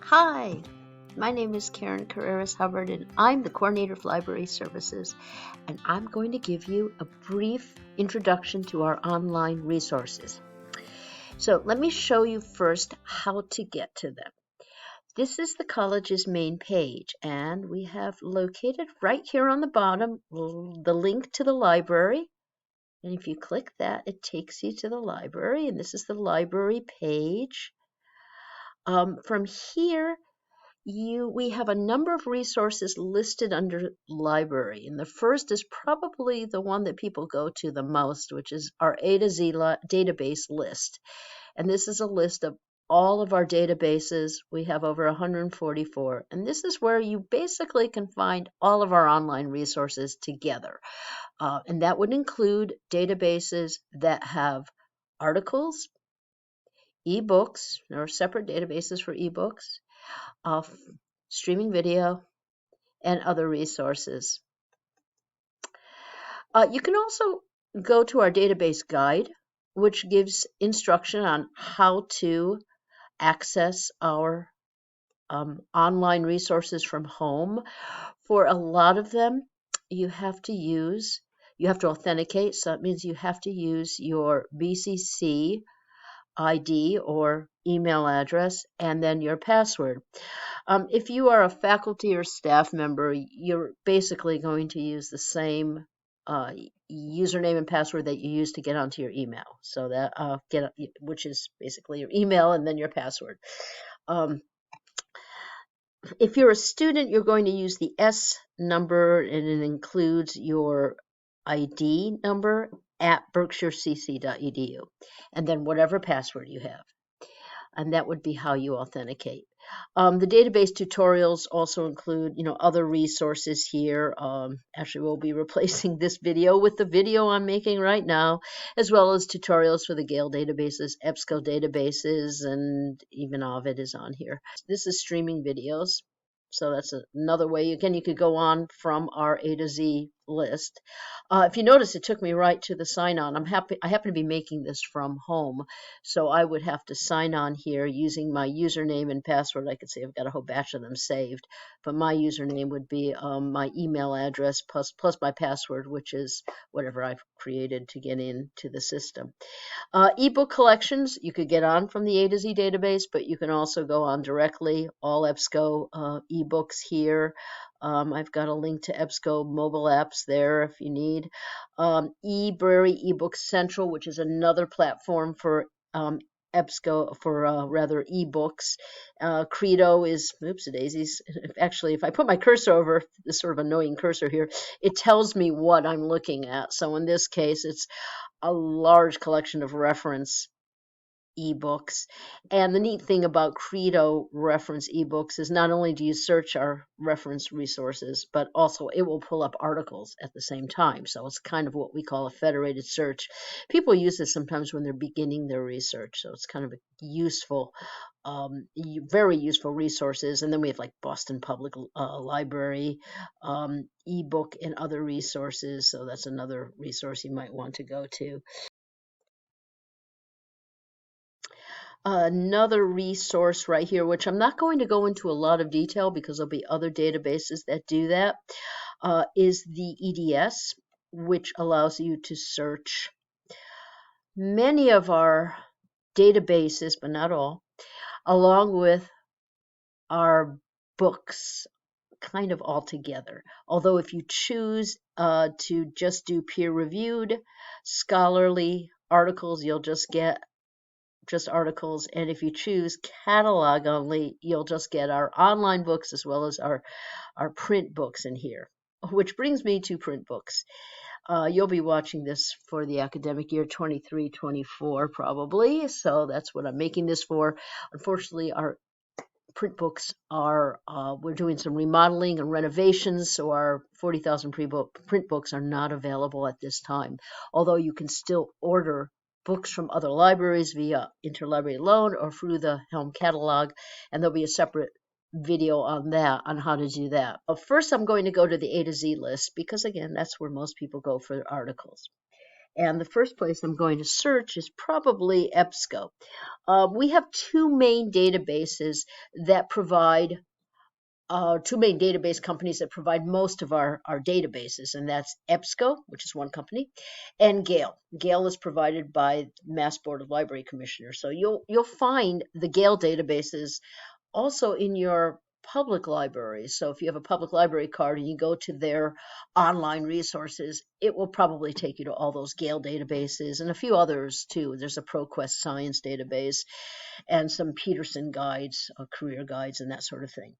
Hi, my name is Karen Carreras Hubbard, and I'm the coordinator of library services. And I'm going to give you a brief introduction to our online resources. So, let me show you first how to get to them. This is the college's main page, and we have located right here on the bottom the link to the library. And if you click that, it takes you to the library, and this is the library page. From here, we have a number of resources listed under library, and the first is probably the one that people go to the most, which is our A to Z database list. And this is a list of all of our databases. We have over 144, and this is where you basically can find all of our online resources together. And that would include databases that have articles, ebooks. There are separate databases for ebooks, of streaming video, and other resources. You can also go to our database guide, which gives instruction on how to access our online resources from home. For a lot of them, you have to authenticate, so that means you have to use your BCC ID or email address and then your password. If you are a faculty or staff member, you're basically going to use the same username and password that you use to get onto your email. So that which is basically your email and then your password. If you're a student, you're going to use the S number, and it includes your ID number at berkshirecc.edu, and then whatever password you have. And that would be how you authenticate. The database tutorials also include, other resources here. Actually, we'll be replacing this video with the video I'm making right now, as well as tutorials for the Gale databases, EBSCO databases, and even Ovid is on here. This is streaming videos. So that's another way. Again, you could go on from our A to Z list. If you notice, it took me right to the sign on. I happen to be making this from home, so I would have to sign on here using my username and password. I could say I've got a whole batch of them saved, but my username would be my email address plus my password, which is whatever I've created to get into the system. Ebook collections, you could get on from the A to Z database, but you can also go on directly, all EBSCO ebooks here. I've got a link to EBSCO mobile apps there if you need. eBrary, eBook Central, which is another platform for EBSCO, for rather ebooks. Credo is, oops daisies. Actually, if I put my cursor over this sort of annoying cursor here, it tells me what I'm looking at. So in this case, it's a large collection of reference ebooks. And the neat thing about Credo reference ebooks is not only do you search our reference resources, but also it will pull up articles at the same time. So it's kind of what we call a federated search. People use this sometimes when they're beginning their research. So it's kind of a useful, very useful resources. And then we have like Boston Public Library, ebook and other resources. So that's another resource you might want to go to. Another resource right here, which I'm not going to go into a lot of detail because there'll be other databases that do that, is the EDS, which allows you to search many of our databases, but not all, along with our books kind of all together. Although if you choose to just do peer-reviewed scholarly articles, you'll just get just articles, and if you choose catalog only, you'll just get our online books as well as our print books in here. Which brings me to print books. You'll be watching this for the academic year 23-24 probably, so that's what I'm making this for. Unfortunately, our print books are, we're doing some remodeling and renovations, so our 40,000 print books are not available at this time, although you can still order books from other libraries via interlibrary loan or through the Helm catalog, and there'll be a separate video on that, on how to do that. But first I'm going to go to the A to Z list because again, that's where most people go for articles. And the first place I'm going to search is probably EBSCO. We have two main databases that provide two main database companies that provide most of our databases, and that's EBSCO, which is one company, and Gale. Gale is provided by Mass Board of Library Commissioners. So you'll find the Gale databases also in your public libraries. So if you have a public library card and you go to their online resources, it will probably take you to all those Gale databases and a few others too. There's a ProQuest Science database and some Peterson guides, career guides, and that sort of thing.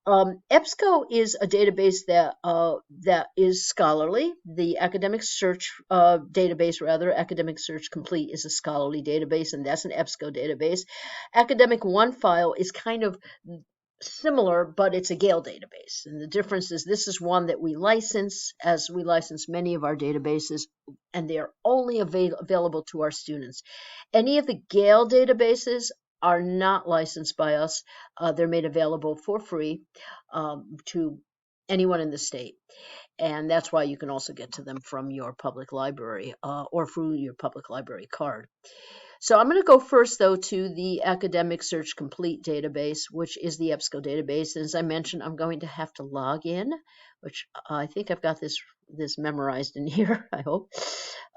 EBSCO is a database that is scholarly. The Academic Search database, rather, Academic Search Complete, is a scholarly database, and that's an EBSCO database. Academic OneFile is kind of similar, but it's a Gale database. And the difference is this is one that we license, as we license many of our databases, and they are only available to our students. Any of the Gale databases are not licensed by us. They're made available for free to anyone in the state. And that's why you can also get to them from your public library or through your public library card. So I'm going to go first, though, to the Academic Search Complete database, which is the EBSCO database. And as I mentioned, I'm going to have to log in, which I think I've got this memorized in here, I hope.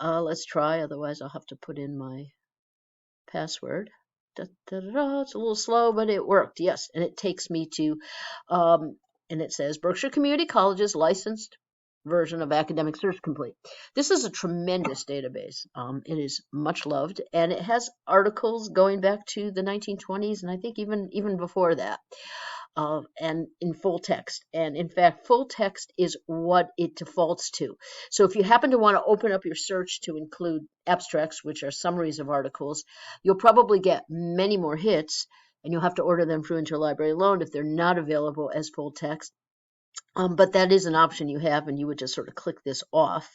Let's try, otherwise I'll have to put in my password. It's a little slow, but it worked. Yes, and it takes me to, and it says Berkshire Community College's licensed version of Academic Search Complete. This is a tremendous database. It is much loved, and it has articles going back to the 1920s, and I think even before that. And in full text. And in fact, full text is what it defaults to. So if you happen to want to open up your search to include abstracts, which are summaries of articles, you'll probably get many more hits, and you'll have to order them through Interlibrary Loan if they're not available as full text. But that is an option you have, and you would just sort of click this off.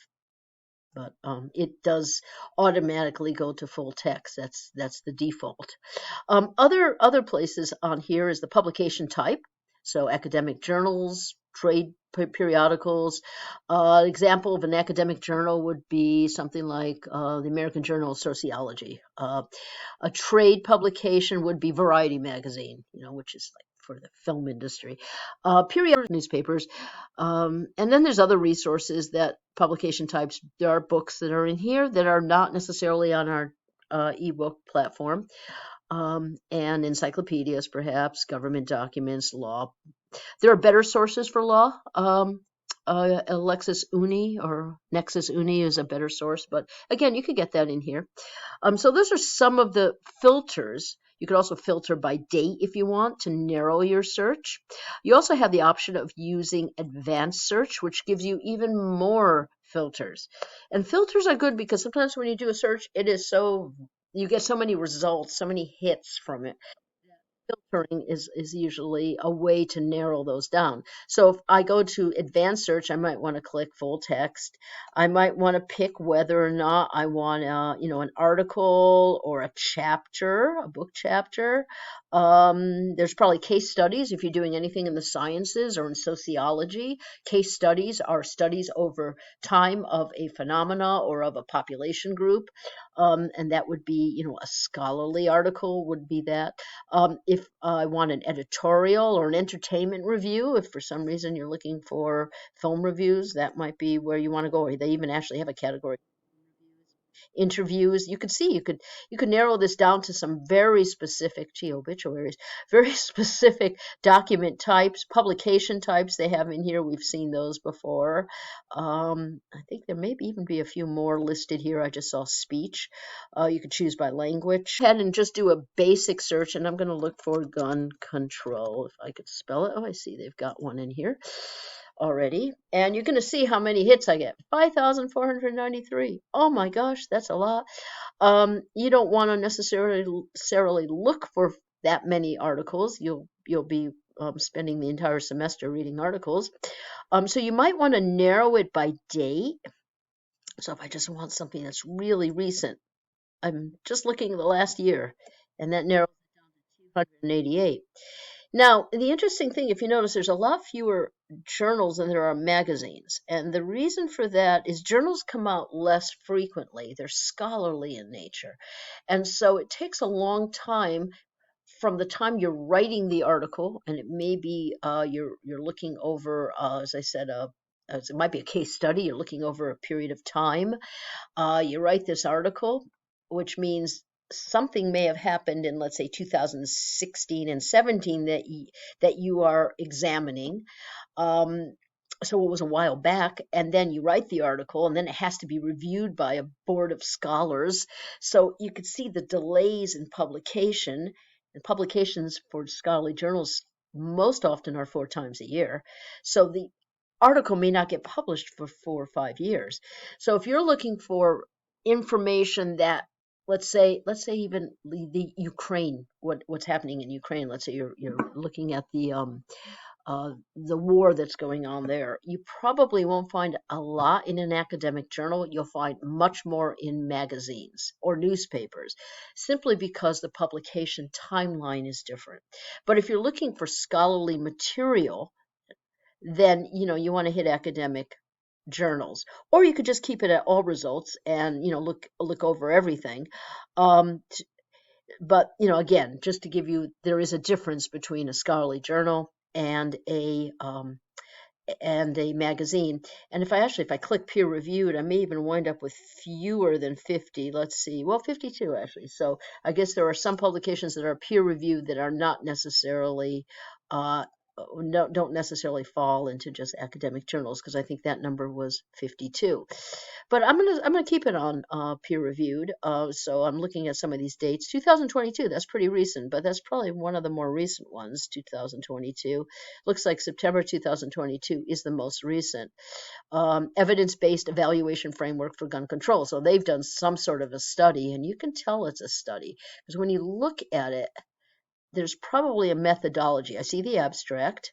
But it does automatically go to full text. That's the default. Other places on here is the publication type. So academic journals, trade periodicals. Example of an academic journal would be something like the American Journal of Sociology. A trade publication would be Variety magazine, which is like for the film industry. Periodic newspapers. And then there's other resources that publication types. There are books that are in here that are not necessarily on our ebook platform. And encyclopedias, perhaps, government documents, law. There are better sources for law. Lexis Uni or Nexus Uni is a better source, but again, you could get that in here. So those are some of the filters. You could also filter by date if you want to narrow your search. You also have the option of using advanced search, which gives you even more filters. And filters are good because sometimes when you do a search, you get so many results, so many hits from it. Filtering is usually a way to narrow those down. So if I go to advanced search, I might want to click full text. I might want to pick whether or not I want an article or a chapter, a book chapter. There's probably case studies if you're doing anything in the sciences or in sociology. Case studies are studies over time of a phenomena or of a population group. And that would be, a scholarly article would be that. If I want an editorial or an entertainment review, if for some reason you're looking for film reviews, that might be where you want to go. Or they even actually have a category. Interviews. You could see you could narrow this down to some very specific obituaries, very specific document types, publication types they have in here. We've seen those before. I think there may even be a few more listed here. I just saw speech. You could choose by language. Go ahead and just do a basic search, and I'm going to look for gun control if I could spell it. Oh, I see they've got one in here already, and you're going to see how many hits I get. 5,493. Oh my gosh, that's a lot. You don't want to necessarily look for that many articles. You'll be spending the entire semester reading articles. So you might want to narrow it by date. So if I just want something that's really recent, I'm just looking at the last year, and that narrows it down to 288. Now, the interesting thing, if you notice, there's a lot fewer journals than there are magazines. And the reason for that is journals come out less frequently. They're scholarly in nature. And so it takes a long time from the time you're writing the article, and it may be you're looking over, as I said, as it might be a case study. You're looking over a period of time. You write this article, which means something may have happened in, let's say, 2016 and 17 that you are examining. Um, so it was a while back, and then you write the article, and then it has to be reviewed by a board of scholars. So you could see the delays in publication, and publications for scholarly journals most often are 4 times a year. So the article may not get published for 4 or 5 years. So if you're looking for information that, let's say even the Ukraine, what's happening in Ukraine, let's say you're looking at the war that's going on there, you probably won't find a lot in an academic journal. You'll find much more in magazines or newspapers, simply because the publication timeline is different. But if you're looking for scholarly material, then you want to hit academic journals, or you could just keep it at all results and look over everything. Um, but again, just to give you, there is a difference between a scholarly journal and a magazine. And if I click peer reviewed, I may even wind up with fewer than 50. Let's see, well, 52 actually. So I guess there are some publications that are peer reviewed that are not necessarily uh, don't necessarily fall into just academic journals, because I think that number was 52. But I'm gonna keep it on peer reviewed. So I'm looking at some of these dates. 2022, that's pretty recent, but that's probably one of the more recent ones. 2022 looks like September 2022 is the most recent. Evidence-based evaluation framework for gun control. So they've done some sort of a study, and you can tell it's a study because when you look at it, there's probably a methodology. I see the abstract.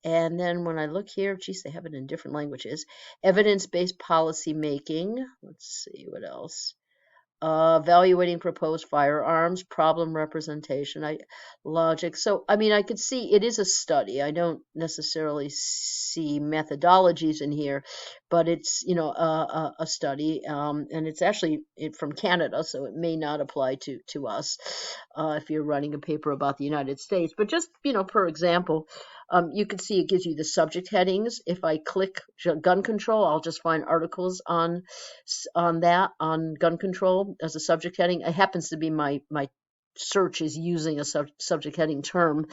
And then when I look here, geez, they have it in different languages. Evidence-based policy making. Let's see what else. Evaluating proposed firearms, problem representation, logic. So, I mean, I could see it is a study. I don't necessarily see methodologies in here, but it's, a study, and it's actually from Canada, so it may not apply to us if you're writing a paper about the United States. But just, per example, you can see it gives you the subject headings. If I click gun control, I'll just find articles on gun control as a subject heading. It happens to be my search is using a subject heading term.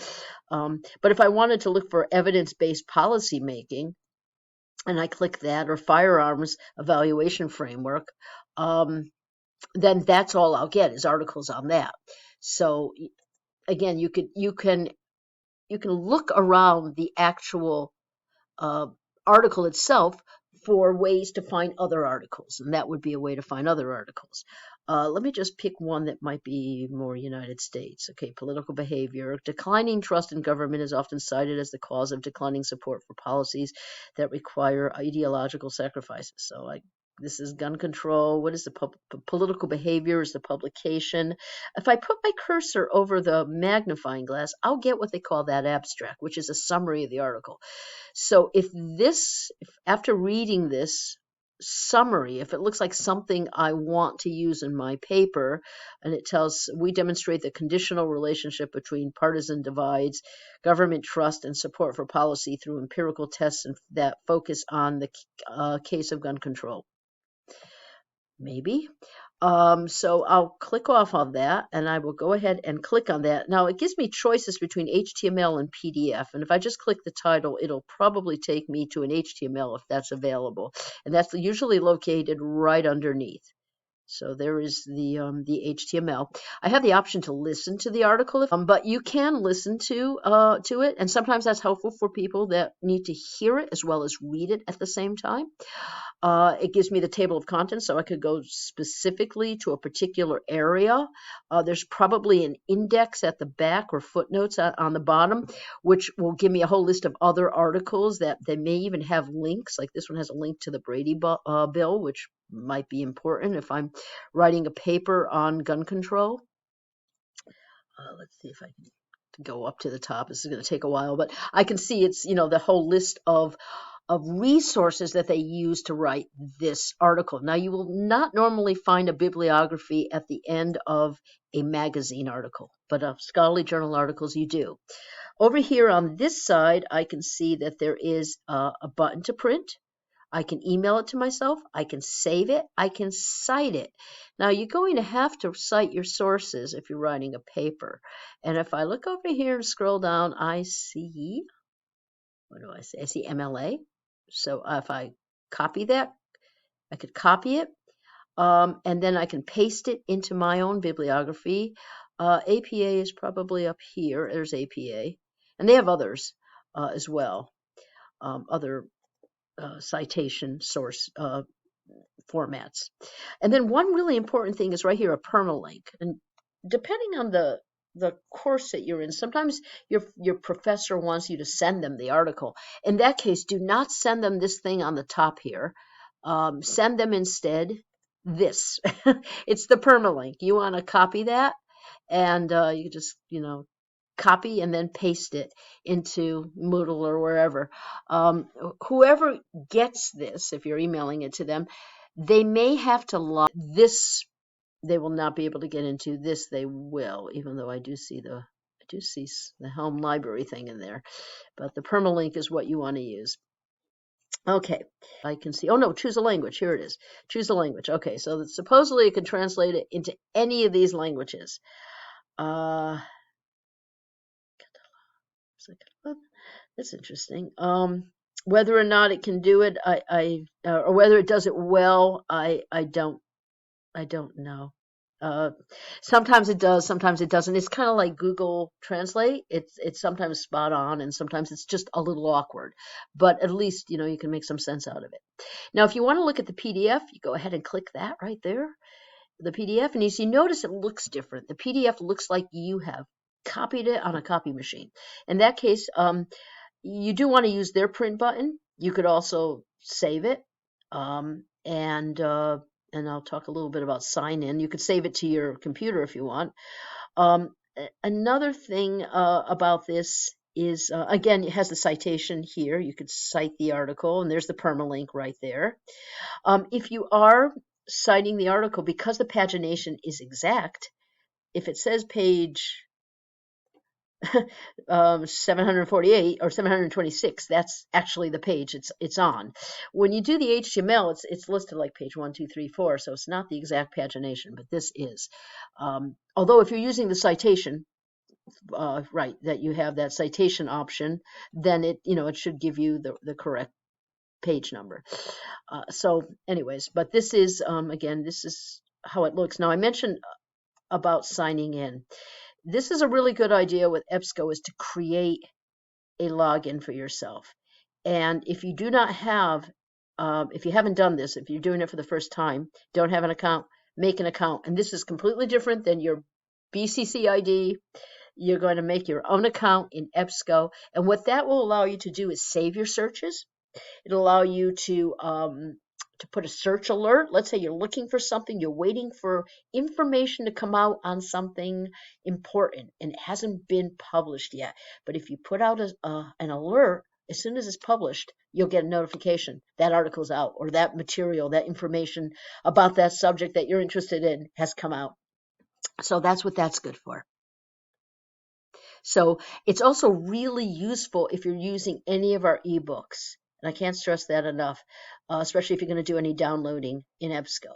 But if I wanted to look for evidence-based policy making, and I click that, or firearms evaluation framework, then that's all I'll get is articles on that. So again, you can look around the actual uh, article itself for ways to find other articles, and that would be a way to find other articles. Let me just pick one that might be more United States. Okay, political behavior. Declining trust in government is often cited as the cause of declining support for policies that require ideological sacrifices. So this is gun control. What is the political behavior is the publication. If I put my cursor over the magnifying glass, I'll get what they call that abstract, which is a summary of the article. So if after reading this summary, if it looks like something I want to use in my paper, and it tells, we demonstrate the conditional relationship between partisan divides, government trust, and support for policy through empirical tests that focus on the case of gun control. Maybe. So I'll click off on that, and I will go ahead and click on that. Now it gives me choices between HTML and PDF, and if I just click the title, it'll probably take me to an HTML if that's available, and that's usually located right underneath. So there is the HTML. I have the option to listen to the article, but you can listen to it, and sometimes that's helpful for people that need to hear it as well as read it at the same time. It gives me the table of contents, so I could go specifically to a particular area. There's probably an index at the back or footnotes on the bottom, which will give me a whole list of other articles that they may even have links. Like this one has a link to the Brady bill, which might be important if I'm writing a paper on gun control. Let's see if I can go up to the top. This is going to take a while, but I can see it's, the whole list of resources that they use to write this article. Now, you will not normally find a bibliography at the end of a magazine article, but of scholarly journal articles you do. Over here on this side, I can see that there is a button to print. I can email it to myself. I can save it. I can cite it. Now, you're going to have to cite your sources if you're writing a paper. And if I look over here and scroll down, I see, what do I see? I see MLA. So if I copy that, I could copy it, and then I can paste it into my own bibliography. APA is probably up here. There's APA. And they have others as well, other citation source formats. And then one really important thing is right here, a permalink. And depending on the course that you're in, sometimes your professor wants you to send them the article. In that case, do not send them this thing on the top here. Send them instead this. It's the permalink. You want to copy that, and you just, copy and then paste it into Moodle or wherever. Whoever gets this, if you're emailing it to them, they may have to log this. They will not be able to get into this. They will, even though I do see the Helm library thing in there. But the permalink is what you want to use. Okay, I can see. Oh no, choose a language. Here it is. Choose a language. Okay, so that supposedly it can translate it into any of these languages. That's interesting. Whether or not it can do it, or whether it does it well, I don't know. Sometimes it does, sometimes it doesn't. It's kind of like Google Translate. It's sometimes spot on, and sometimes it's just a little awkward. But at least you can make some sense out of it. Now, if you want to look at the PDF, you go ahead and click that right there, the PDF, and you notice it looks different. The PDF looks like you have copied it on a copy machine. In that case, you do want to use their print button. You could also save it, and I'll talk a little bit about sign in. You could save it to your computer if you want. Another thing about this is, again, it has the citation here. You could cite the article, and there's the permalink right there. If you are citing the article, because the pagination is exact, if it says page 748 or 726, that's actually the page it's on. When you do the HTML, it's listed like page 1, 2, 3, 4, so it's not the exact pagination, but this is. Although if you're using the citation, right, that you have that citation option, then it should give you the correct page number. So anyways, but this is, again, this is how it looks. Now I mentioned about signing in. This is a really good idea with EBSCO, is to create a login for yourself. And if you do not have, if you haven't done this, if you're doing it for the first time, don't have an account, make an account. And this is completely different than your BCC ID. You're going to make your own account in EBSCO. And what that will allow you to do is save your searches. It'll allow you to put a search alert. Let's say you're looking for something, you're waiting for information to come out on something important, and it hasn't been published yet. But if you put out an alert, as soon as it's published, you'll get a notification that article's out, or that material, that information about that subject that you're interested in has come out. So that's what that's good for. So it's also really useful if you're using any of our ebooks. And I can't stress that enough, especially if you're going to do any downloading in EBSCO.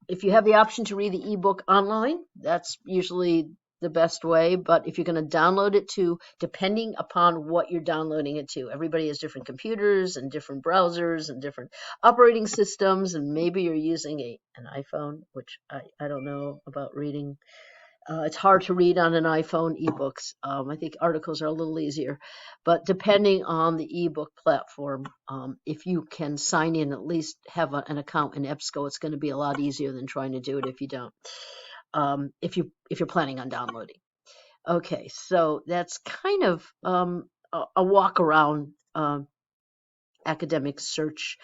If you have the option to read the ebook online, that's usually the best way. But if you're going to download it to, depending upon what you're downloading it to, everybody has different computers and different browsers and different operating systems, and maybe you're using an iPhone, which I don't know about reading. It's hard to read on an iPhone ebooks. I think articles are a little easier, but depending on the ebook platform, if you can sign in, at least have an account in EBSCO, it's going to be a lot easier than trying to do it if you don't. If you're planning on downloading. Okay, so that's kind of a walk around academic search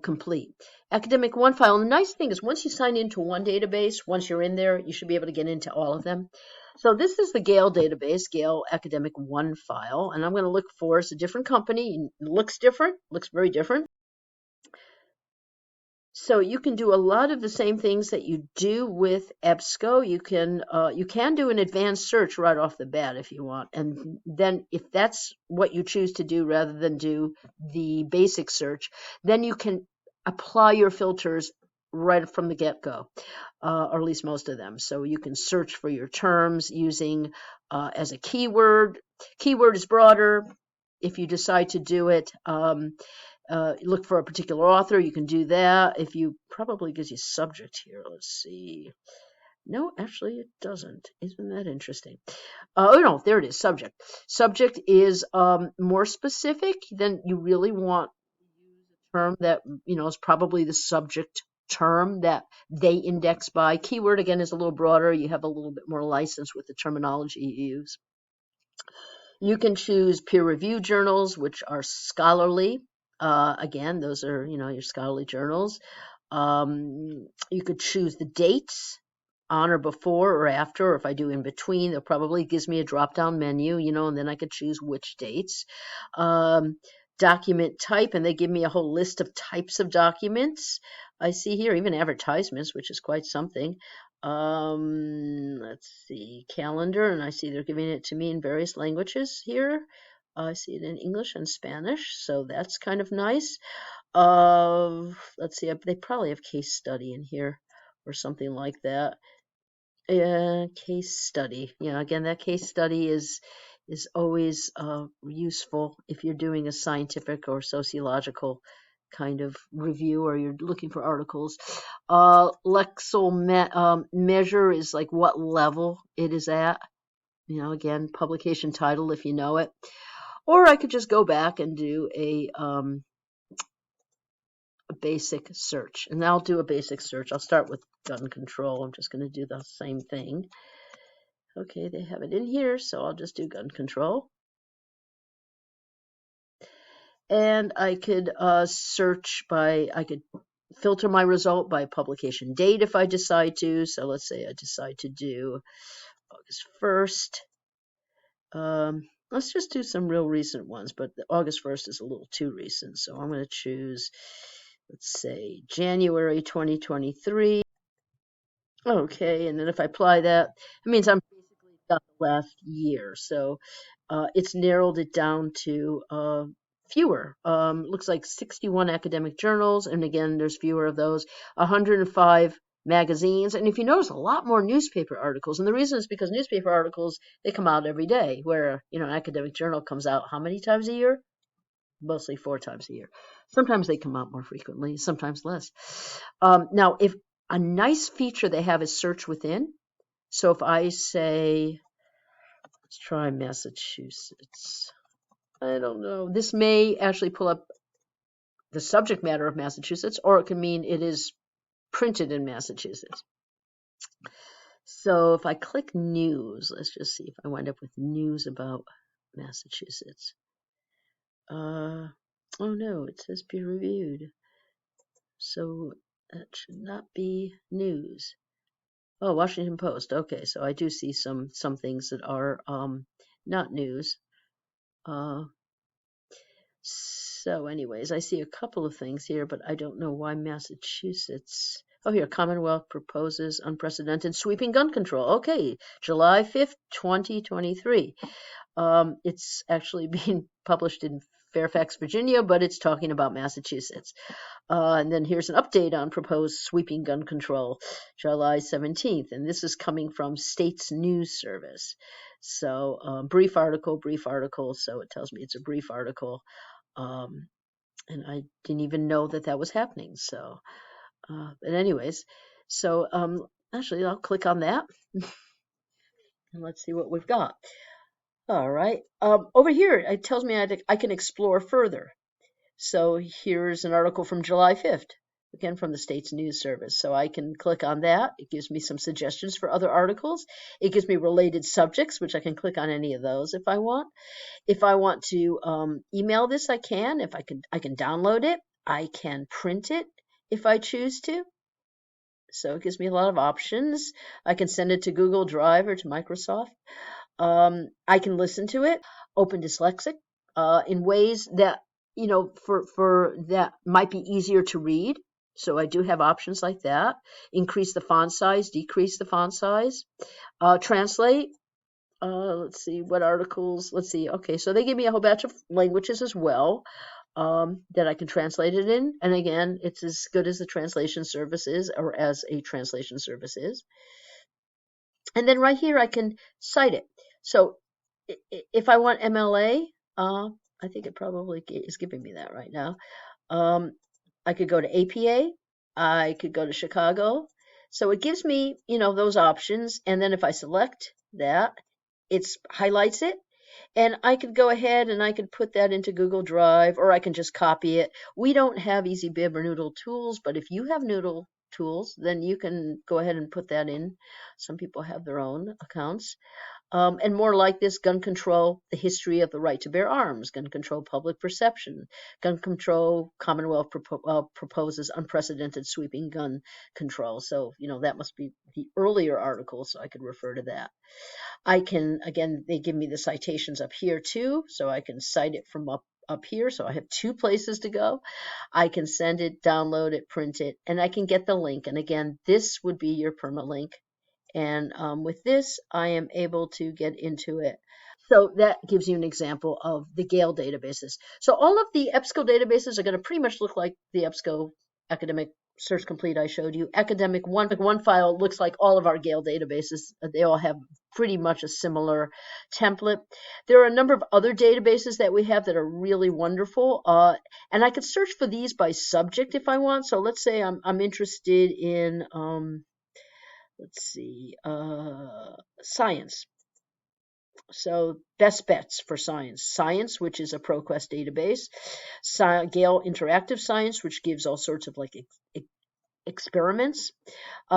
complete. Academic One file, and the nice thing is once you sign into one database, once you're in there, you should be able to get into all of them. So this is the Gale database, Gale Academic One file, and I'm going to look for, it's a different company, it looks different, looks very different. So you can do a lot of the same things that you do with EBSCO. You can do an advanced search right off the bat if you want, and then if that's what you choose to do rather than do the basic search, then you can apply your filters right from the get-go, or at least most of them. So you can search for your terms using as a keyword. Keyword is broader if you decide to do it. Look for a particular author, you can do that. If you probably gives you subject here. Let's see. No, actually it doesn't. Isn't that interesting? Oh no, there it is. Subject. Subject is more specific. Then you really want to use a term that is probably the subject term that they index by. Keyword again is a little broader. You have a little bit more license with the terminology you use. You can choose peer-reviewed journals, which are scholarly. Again, those are, your scholarly journals. You could choose the dates, on or before or after, or if I do in between, it probably gives me a drop-down menu, and then I could choose which dates. Document type, and they give me a whole list of types of documents. I see here even advertisements, which is quite something. Let's see, calendar, and I see they're giving it to me in various languages here. I see it in English and Spanish, so that's kind of nice. Let's see, they probably have case study in here or something like that. Case study. Again, that case study is always useful if you're doing a scientific or sociological kind of review or you're looking for articles. Lexile measure is like what level it is at. Again, publication title if you know it. Or I could just go back and do a basic search. And I'll do a basic search. I'll start with gun control. I'm just going to do the same thing. Okay, they have it in here, so I'll just do gun control. And I could search by, I could filter my result by publication date if I decide to. So let's say I decide to do August 1st. Let's just do some real recent ones, but August 1st is a little too recent. So I'm going to choose, let's say, January 2023. Okay, and then if I apply that, it means I'm basically got the last year. So it's narrowed it down to fewer. Looks like 61 academic journals, and again, there's fewer of those. 105 magazines, and if you notice, a lot more newspaper articles. And the reason is because newspaper articles, they come out every day, where an academic journal comes out how many times a year? Mostly 4 times a year. Sometimes they come out more frequently, sometimes less. Now, if a nice feature they have is search within. So if I say, let's try Massachusetts. I don't know. This may actually pull up the subject matter of Massachusetts, or it can mean it is printed in Massachusetts. So if I click news, let's just see if I wind up with news about Massachusetts. Oh no, it says peer reviewed. So that should not be news. Oh, Washington Post. Okay, so I do see some things that are not news. So anyways, I see a couple of things here, but I don't know why Massachusetts. Oh, here, Commonwealth proposes unprecedented sweeping gun control. Okay, July 5th, 2023. It's actually being published in Fairfax, Virginia, but it's talking about Massachusetts. And then here's an update on proposed sweeping gun control, July 17th. And this is coming from States News Service. So brief article. So it tells me it's a brief article. And I didn't even know that was happening. So, but anyways, so actually I'll click on that. And let's see what we've got. All right. Over here, it tells me I can explore further. So here's an article from July 5th. again from the state's news service. So I can click on that. It gives me some suggestions for other articles. It gives me related subjects, which I can click on any of those if I want. If I want to email this, I can. If I can download it. I can print it if I choose to. So it gives me a lot of options. I can send it to Google Drive or to Microsoft. I can listen to it, Open Dyslexic, in ways that, for that might be easier to read. So I do have options like that. Increase the font size, decrease the font size. Translate. Let's see what articles. Let's see. Okay, so they give me a whole batch of languages as well, that I can translate it in. And again, it's as good as the translation service is, or as a translation service is. And then right here, I can cite it. So if I want MLA, I think it probably is giving me that right now. I could go to APA. I could go to Chicago. So it gives me, those options. And then if I select that, it highlights it. And I could go ahead and I could put that into Google Drive, or I can just copy it. We don't have EasyBib or Noodle tools, but if you have Noodle tools, then you can go ahead and put that in. Some people have their own accounts. And more like this: gun control, the history of the right to bear arms, gun control, public perception, gun control, Commonwealth proposes unprecedented sweeping gun control. So, that must be the earlier article, so I could refer to that. I can, again, they give me the citations up here too, so I can cite it from up here. So I have two places to go. I can send it, download it, print it, and I can get the link. And again, this would be your permalink. And with this, I am able to get into it. So that gives you an example of the Gale databases. So all of the EBSCO databases are going to pretty much look like the EBSCO Academic Search Complete I showed you. Academic one file looks like all of our Gale databases. They all have pretty much a similar template. There are a number of other databases that we have that are really wonderful. And I could search for these by subject if I want. So let's say I'm interested in, let's see, science. So best bets for science, which is a ProQuest database, Gale Interactive Science, which gives all sorts of like experiments,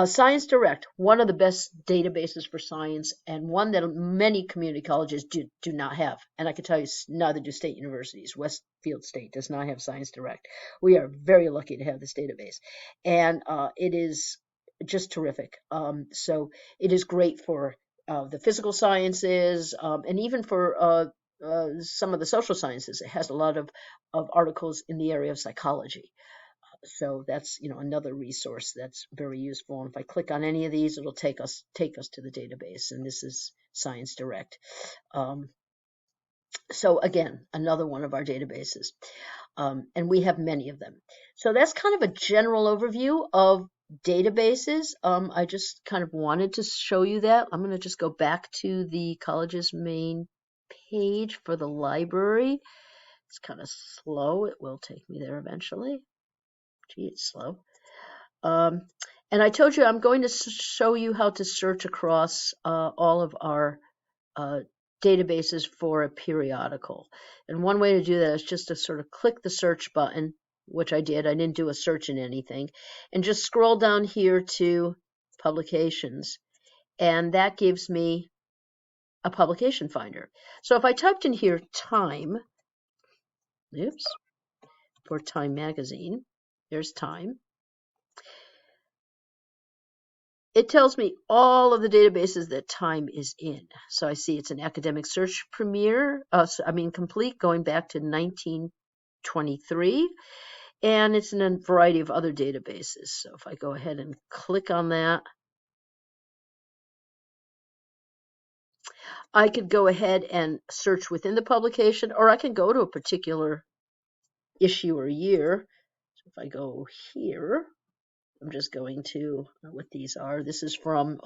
Science Direct, one of the best databases for science, and one that many community colleges do not have. And I can tell you, neither do state universities. Westfield State does not have Science Direct. We are very lucky to have this database, and it is just terrific. So it is great for the physical sciences, and even for some of the social sciences. It has a lot of articles in the area of psychology. So that's, another resource that's very useful. And if I click on any of these, it'll take us to the database. And this is Science Direct. So again, another one of our databases. And we have many of them. So that's kind of a general overview of databases. I just kind of wanted to show you that. I'm going to just go back to the college's main page for the library. It's kind of slow. It will take me there eventually. Gee, it's slow. And I told you I'm going to show you how to search across all of our databases for a periodical. And one way to do that is just to sort of click the search button, which I did. I didn't do a search in anything. And just scroll down here to publications. And that gives me a publication finder. So if I typed in here Time, for Time magazine, there's Time. It tells me all of the databases that Time is in. So I see it's an academic search complete, going back to 1923, and it's in a variety of other databases. So if I go ahead and click on that, I could go ahead and search within the publication, or I can go to a particular issue or year. So if I go here, I'm just going to what these are. This is from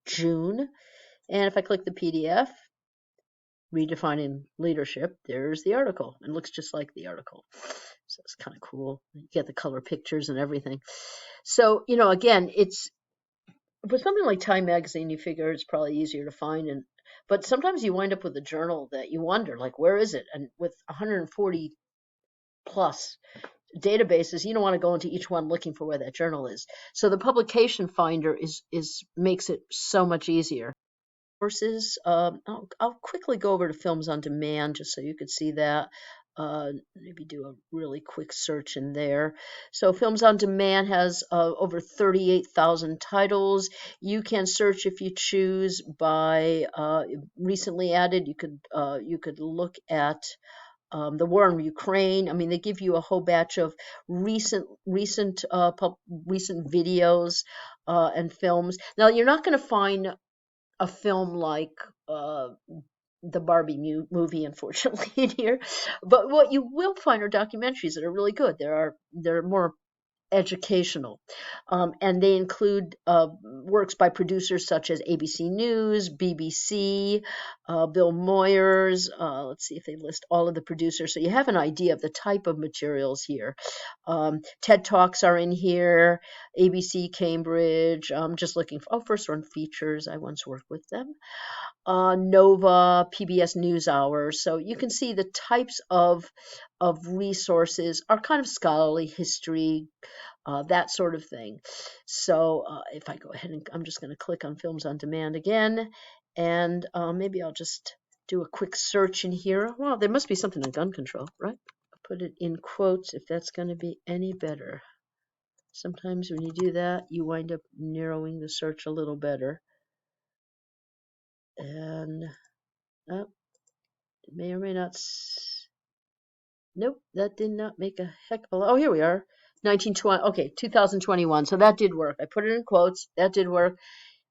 June. And if I click the PDF, Redefining Leadership, there's the article. It looks just like the article. So it's kind of cool. You get the color pictures and everything. So, again, it's for something like Time magazine, you figure it's probably easier to find. But sometimes you wind up with a journal that you wonder, like, where is it? And with 140 plus databases, you don't want to go into each one looking for where that journal is. So the publication finder makes it so much easier. Sources, I'll quickly go over to Films on Demand just so you could see that. Maybe do a really quick search in there. So Films on Demand has over 38,000 titles. You can search if you choose by recently added. You could look at the war in Ukraine. I mean, they give you a whole batch of recent videos and films. Now, you're not going to find a film like the Barbie movie, unfortunately, in here. But what you will find are documentaries that are really good. They're more educational, and they include works by producers such as ABC News, BBC, Bill Moyers. Let's see if they list all of the producers, so you have an idea of the type of materials here. TED Talks are in here, ABC Cambridge. I'm just looking for, First Run Features. I once worked with them. Nova, PBS NewsHour. So you can see the types of resources are kind of scholarly history, that sort of thing. So if I go ahead and I'm just going to click on Films on Demand again, and maybe I'll just do a quick search in here. Well, there must be something on gun control, right? I'll put it in quotes if that's going to be any better. Sometimes when you do that, you wind up narrowing the search a little better. And it may or may not. Nope, that did not make a heck of a lot. Oh, here we are. 1920. Okay, 2021. So that did work. I put it in quotes. That did work.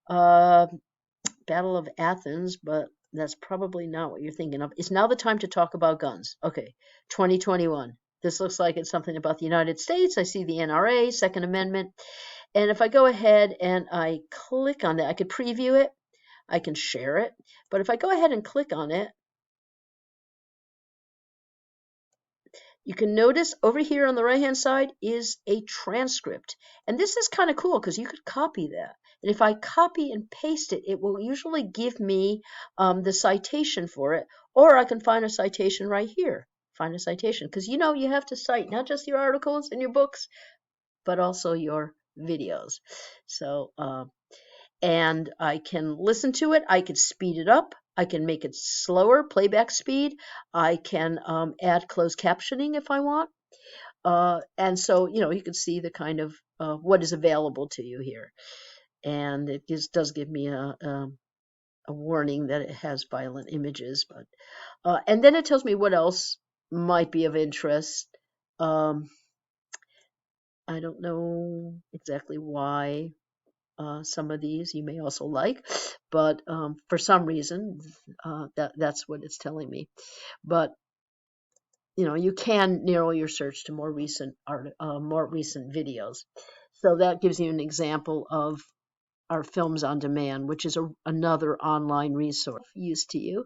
Battle of Athens, but that's probably not what you're thinking of. It's now the time to talk about guns. Okay, 2021. This looks like it's something about the United States. I see the NRA, Second Amendment. And if I go ahead and I click on that, I could preview it. I can share it. But if I go ahead and click on it, you can notice over here on the right-hand side is a transcript. And this is kind of cool because you could copy that. And if I copy and paste it, it will usually give me the citation for it. Or I can find a citation right here. Find a citation. Because you have to cite not just your articles and your books, but also your videos. So, and I can listen to it. I could speed it up. I can make it slower, playback speed. I can add closed captioning if I want. And so, you can see the kind of what is available to you here. And it does give me a warning that it has violent images. But and then it tells me what else might be of interest. I don't know exactly why. Some of these you may also like, but for some reason that's what it's telling me. But you can narrow your search to more recent videos. So that gives you an example of our Films on Demand, which is another online resource used to you.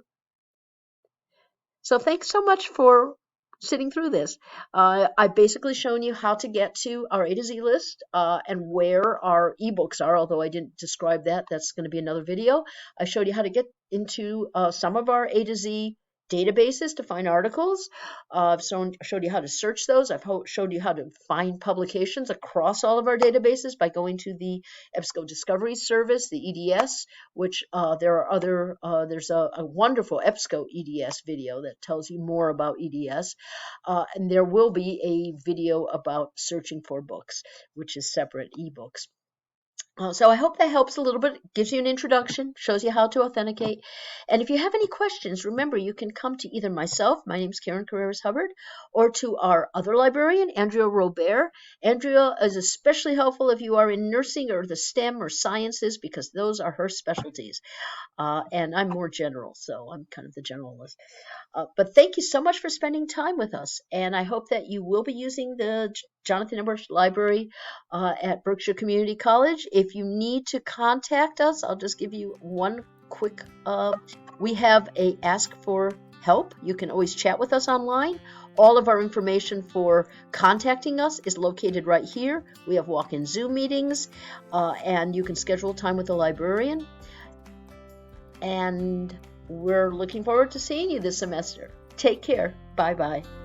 So thanks so much for sitting through this. I've basically shown you how to get to our A to Z list and where our ebooks are, although I didn't describe that. That's going to be another video. I showed you how to get into some of our A to Z databases to find articles. I've showed you how to search those. I've showed you how to find publications across all of our databases by going to the EBSCO Discovery Service, the EDS, which there's a wonderful EBSCO EDS video that tells you more about EDS. And there will be a video about searching for books, which is separate ebooks. So I hope that helps a little bit, gives you an introduction, shows you how to authenticate. And if you have any questions, remember you can come to either myself, my name's Karen Carreras Hubbard, or to our other librarian, Andrea Robert. Andrea is especially helpful if you are in nursing or the STEM or sciences, because those are her specialties. And I'm more general, so I'm kind of the generalist. But thank you so much for spending time with us. And I hope that you will be using the Jonathan Emmerich Library at Berkshire Community College. If you need to contact us, I'll just give you one quick, we have a Ask for Help. You can always chat with us online. All of our information for contacting us is located right here. We have walk-in Zoom meetings, and you can schedule time with a librarian. And we're looking forward to seeing you this semester. Take care. Bye-bye.